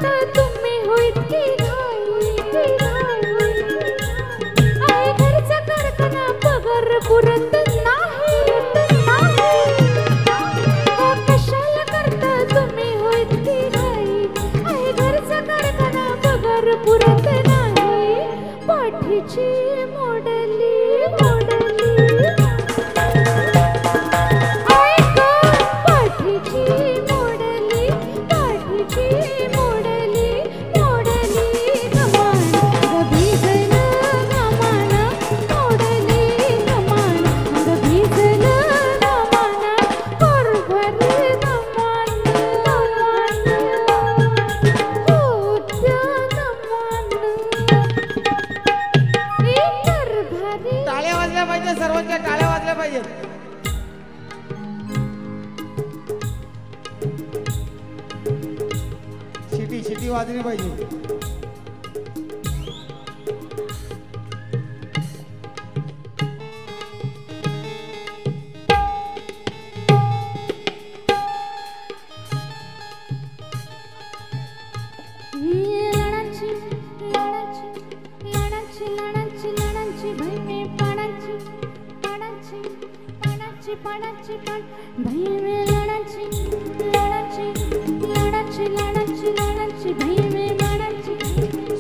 करता तुम्ही हो इतकी घाई आहे घरचा कारखाना पगार पुरत नाही कशाला करता तुम्ही हो इतकी घाई आहे घरचा कारखाना पगार पुरत नाही पाठीची मोडली सर्वांच्या टाळ्या वाजल्या पाहिजेत. शिटी वाजली पाहिजे.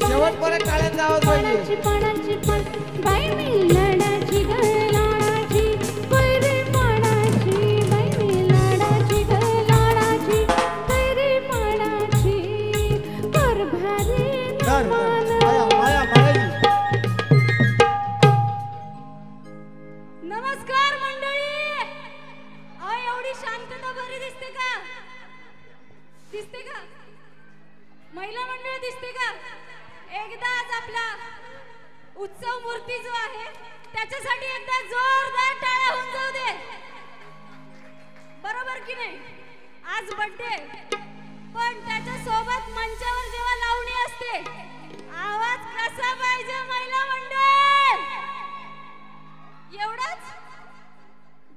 शेवटपर्यंत टाळ्यांचा आवाज पाहिजे. नमस्कार मंडळी. एवढी शांतता बरी दिसते का? महिला मंडळ दिसते का? एकदा आज आपला उत्सव मूर्ती जो आहे त्याच्यासाठी एकदा जोरदार टाळ्या होऊन जाऊ दे. बरोबर की नाही? आज बर्थडे पण त्याच्या सोबत मंचावर जेव्हा लावणी असते आवाज कसा पाहिजे महिला मंडळ? एवढाच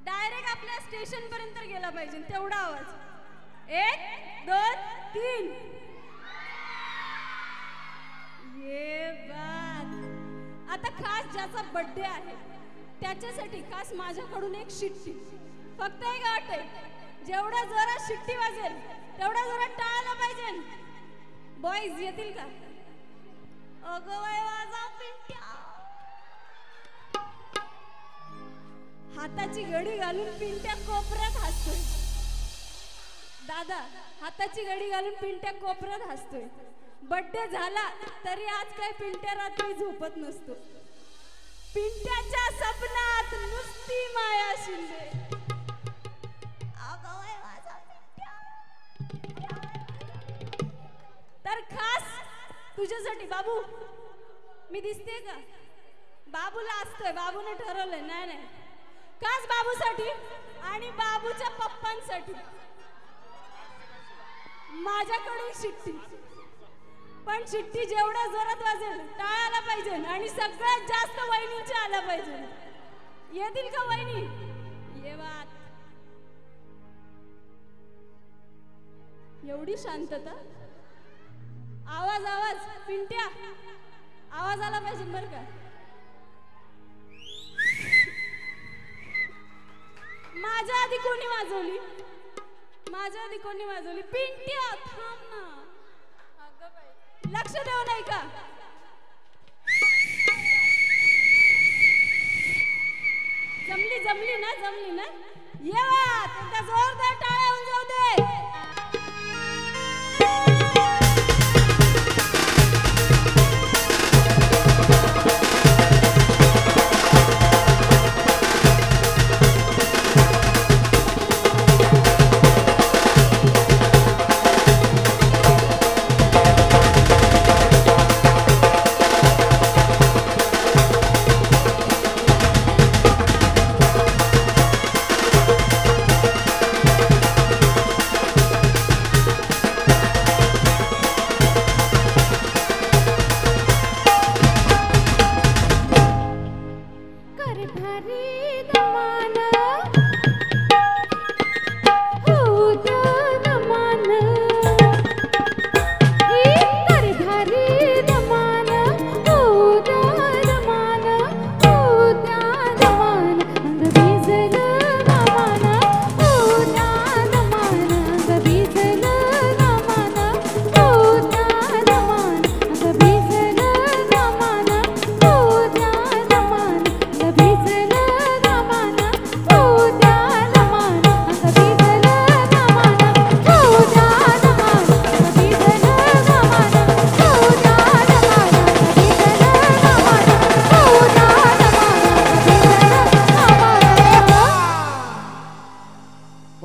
डायरेक्ट आपल्या स्टेशन पर्यंत गेला पाहिजे तेवढा आवाज. 1 2 3 ये बात. आता खास ज्याचा बर्थडे आहे त्याच्यासाठी खास माझ्याकडून एक शिट्टी. फक्त एक अट आहे, जेवढा जोरात शिट्टी वाजेल तेवढा जोरात टाळायला पाहिजे. बॉयज येतील का? अगं बाई वाजा पिंट्या. हाताची घडी घालून पिंट्या कोपऱ्यात हसतोय. दादा हाताची घडी घालून पिंट्या कोपऱ्यात हसतोय. बर्थडे झाला तरी आज काय पिंट्या रात्री झोपत नसतो. पिंट्याच्या सपनात नुसती माया शिंदे. तर खास तुझ्यासाठी बाबू मी दिसते का? बाबूला असतोय, बाबूने ठरवलंय. नाही खास बाबूसाठी आणि बाबूच्या पप्पांसाठी माझ्याकडून शिट्टी. पण शिट्टी जेवढ्या जोरात वाजेल टाळायला पाहिजे आणि सगळ्यात जास्त वहिनींच्या आला पाहिजे. येतील का वहिनी? ये बात. एवढी शांतता. आवाज पिंट्या आवाज आला पाहिजे बरं का? माझ्या आधी कोणी वाजवली? पिंट्या थांब ना. लक्ष देऊ नाही का? जमली ना? ये बात. एकदा जोरदार टाळ्या होऊन जाऊ दे.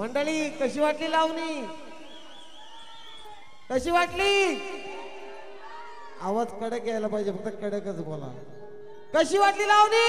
मंडळी कशी वाटली लावणी? कशी वाटली? आवाज कडक यायला पाहिजे, फक्त कडकच बोला. कशी वाटली लावणी?